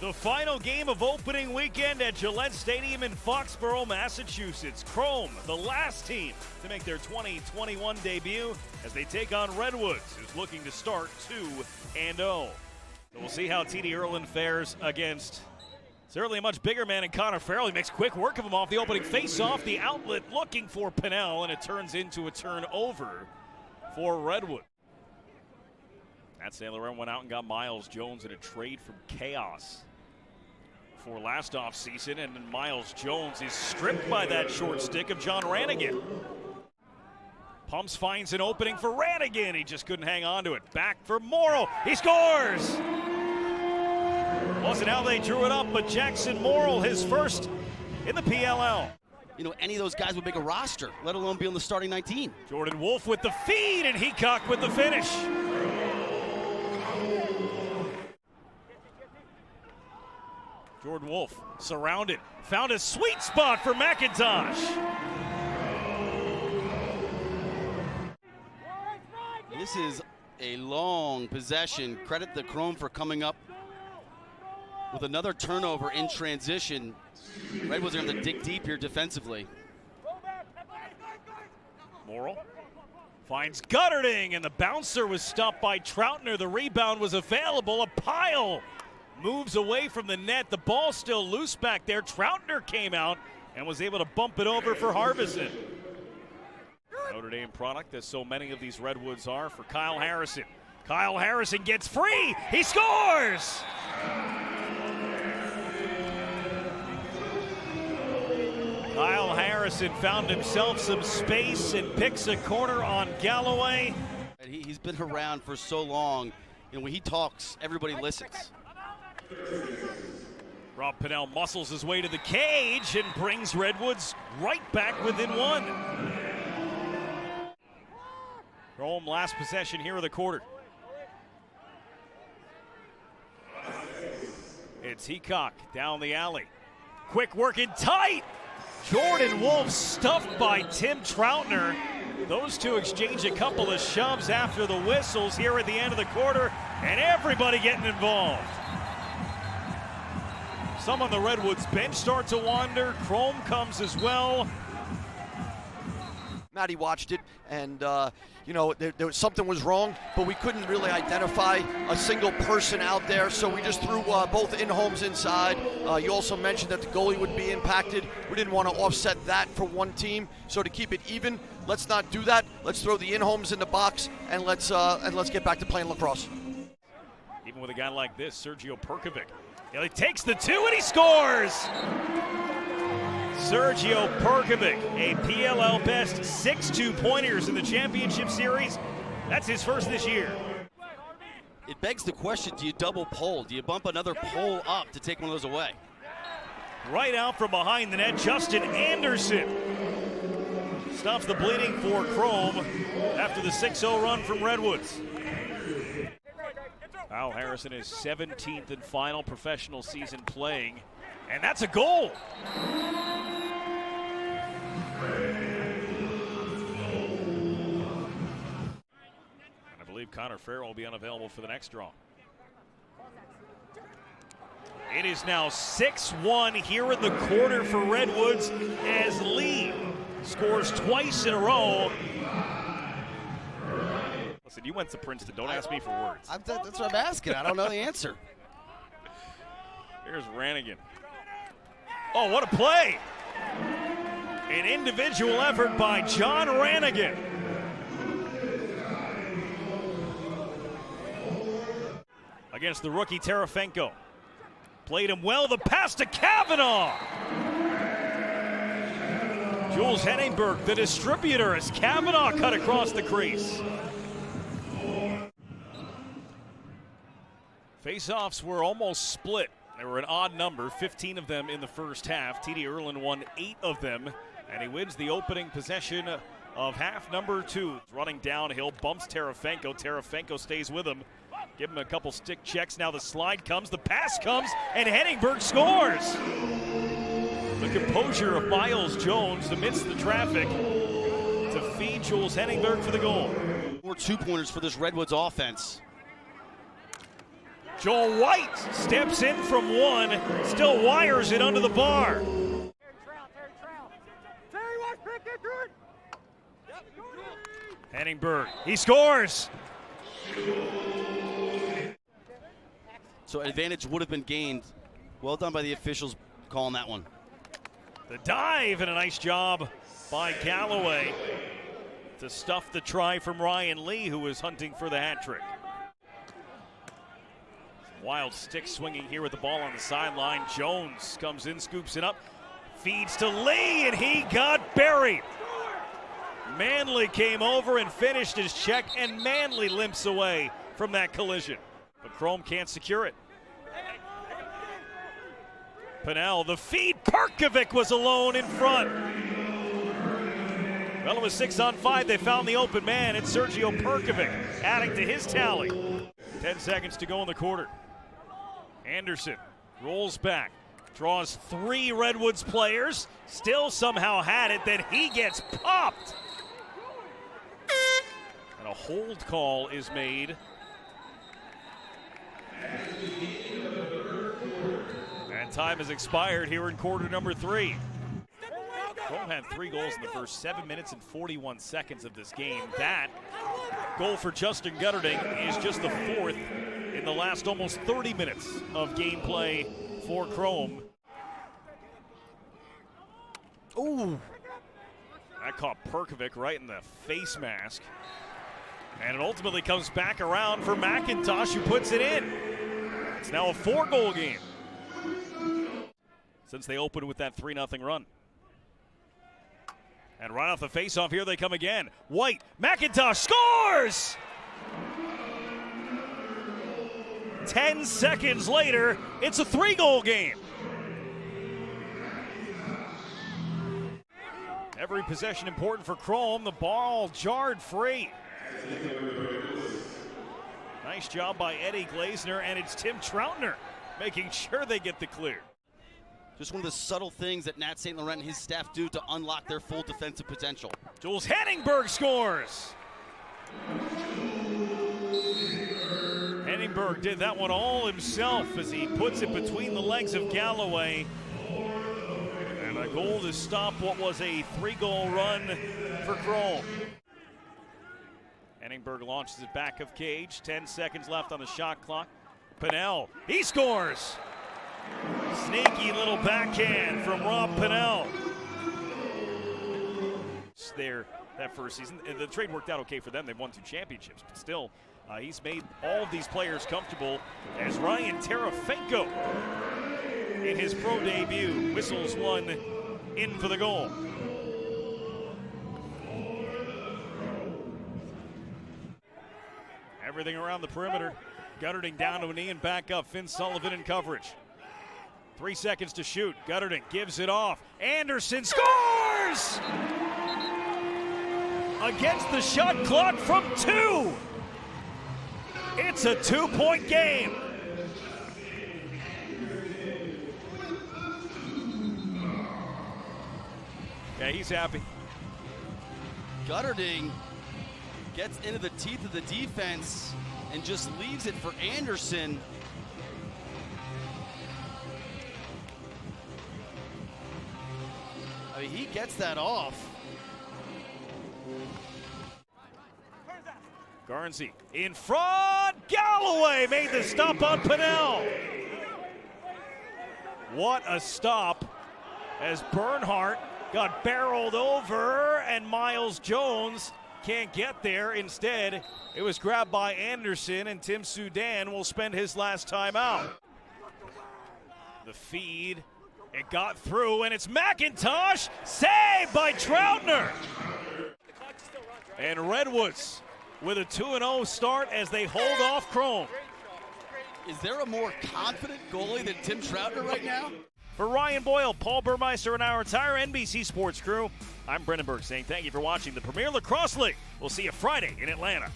The final game of opening weekend at Gillette Stadium in Foxborough, Massachusetts. Chrome, the last team to make their 2021 debut as they take on Redwoods, who's looking to start 2-0. So we'll see how TD Erlin fares against certainly a much bigger man in Connor Farrell. He makes quick work of him off the opening face-off. The outlet looking for Pinnell, and it turns into a turnover for Redwood. Matt St. Laurent went out and got Miles Jones in a trade from Chaos for last offseason, and then Miles Jones is stripped by that short stick of John Ranigan. Pumps finds an opening for Ranigan. He just couldn't hang on to it. Back for Morrill. He scores! Wasn't how they drew it up, but Jackson Morrill, his first in the PLL. You know, any of those guys would make a roster, let alone be on the starting 19. Jordan Wolf with the feed, and Heacock with the finish. Jordan Wolf surrounded, found a sweet spot for McIntosh. This is a long possession. Credit the Chrome for coming up with another turnover in transition. Redwoods are going to dig deep here defensively. Morrill finds Gutterding, and the bouncer was stopped by Troutner. The rebound was available. A pile moves away from the net. The ball still loose back there. Troutner came out and was able to bump it over for Harbison. Notre Dame product, as so many of these Redwoods are, for Kyle Harrison. Kyle Harrison gets free. He scores! Kyle Harrison found himself some space and picks a corner on Galloway. He's been around for so long. You know, when he talks, everybody listens. Rob Pinnell muscles his way to the cage and brings Redwoods right back within one. Chrome last possession here of the quarter. It's Heacock down the alley. Quick working tight. Jordan Wolf stuffed by Tim Troutner. Those two exchange a couple of shoves after the whistles here at the end of the quarter, and everybody getting involved. Some on the Redwoods bench start to wander. Chrome comes as well. Matty watched it, and you know, something was wrong, but we couldn't really identify a single person out there, so we just threw both in-homes inside. You also mentioned that the goalie would be impacted. We didn't want to offset that for one team, so to keep it even, let's not do that. Let's throw the in-homes in the box, and let's get back to playing lacrosse. Even with a guy like this, Sergio Perkovic, he takes the two and he scores! Sergio Perkovic, a PLL best 6 2-pointers in the championship series. That's his first this year. It begs the question, do you double pole? Do you bump another pole up to take one of those away? Right out from behind the net, Justin Anderson stops the bleeding for Chrome after the 6-0 run from Redwoods. Kyle Harrison is 17th and final professional season playing, and that's a goal. And I believe Connor Farrell will be unavailable for the next draw. It is now 6-1 here in the quarter for Redwoods as Lee scores twice in a row. Listen, you went to Princeton. Don't ask me for words. That's what I'm asking. I don't know the answer. Here's Ranigan. Oh, what a play! An individual effort by John Ranigan. Against the rookie Terefenko. Played him well, the pass to Kavanaugh. Jules Henningberg, the distributor, as Kavanaugh cut across the crease. Face-offs were almost split. They were an odd number, 15 of them in the first half. TD Erlin won 8 of them, and he wins the opening possession of half number 2. Running downhill, bumps Terefenko. Terefenko stays with him. Give him a couple stick checks. Now the slide comes, the pass comes, and Henningberg scores. The composure of Miles Jones amidst the traffic to feed Jules Henningberg for the goal. More 2-pointers for this Redwoods offense. Joel White steps in from one, still wires it under the bar. Henningberg, he scores! So advantage would have been gained. Well done by the officials calling that one. The dive, and a nice job by Galloway to stuff the try from Ryan Lee, who was hunting for the hat trick. Wild stick swinging here with the ball on the sideline. Jones comes in, scoops it up, feeds to Lee, and he got buried. Manley came over and finished his check, and Manley limps away from that collision. But Chrome can't secure it. Pinnell, the feed, Perkovic was alone in front. Well, it was 6-on-5. They found the open man. It's Sergio Perkovic adding to his tally. 10 seconds to go in the quarter. Anderson rolls back, draws 3 Redwoods players, still somehow had it, then he gets popped. And a hold call is made. And time has expired here in quarter number 3. Chrome had 3 goals in the first 7 minutes and 41 seconds of this game. That goal for Justin Gutterding is just the 4th in the last almost 30 minutes of gameplay for Chrome. Ooh. That caught Perkovic right in the face mask. And it ultimately comes back around for McIntosh, who puts it in. It's now a 4-goal game since they opened with that 3-0 run. And right off the faceoff, here they come again. White, McIntosh scores! 10 seconds later, it's a 3-goal game. Every possession important for Chrome. The ball jarred free. Nice job by Eddie Glazner, and it's Tim Troutner making sure they get the clear. Just one of the subtle things that Nat St. Laurent and his staff do to unlock their full defensive potential. Jules Henningberg scores. Henningberg did that one all himself as he puts it between the legs of Galloway. And a goal to stop what was a 3-goal run for Chrome. Henningberg launches it back of cage. 10 seconds left on the shot clock. Pinnell, he scores. Sneaky little backhand from Rob Pinnell. There, that first season, the trade worked out okay for them. They won 2 championships, but still, he's made all of these players comfortable as Ryan Terafenko, in his pro debut, whistles one in for the goal. Everything around the perimeter. Gutterding down to a knee and back up. Finn Sullivan in coverage. 3 seconds to shoot. Gutterding gives it off. Anderson scores! Against the shot clock from 2. It's a 2-point game. Yeah, he's happy. Gutterding gets into the teeth of the defense and just leaves it for Anderson. I mean, he gets that off. Garnsey in front. Galloway made the stop on Pinnell. What a stop as Bernhardt got barreled over and Miles Jones can't get there. Instead, it was grabbed by Anderson, and Tim Soudan will spend his last time out. The feed, it got through, and it's McIntosh, saved by Troutner. And Redwoods with a 2-0 start as they hold off Chrome. Is there a more confident goalie than Tim Troutner right now? For Ryan Boyle, Paul Burmeister, and our entire NBC Sports crew, I'm Brendan Burke saying thank you for watching the Premier Lacrosse League. We'll see you Friday in Atlanta.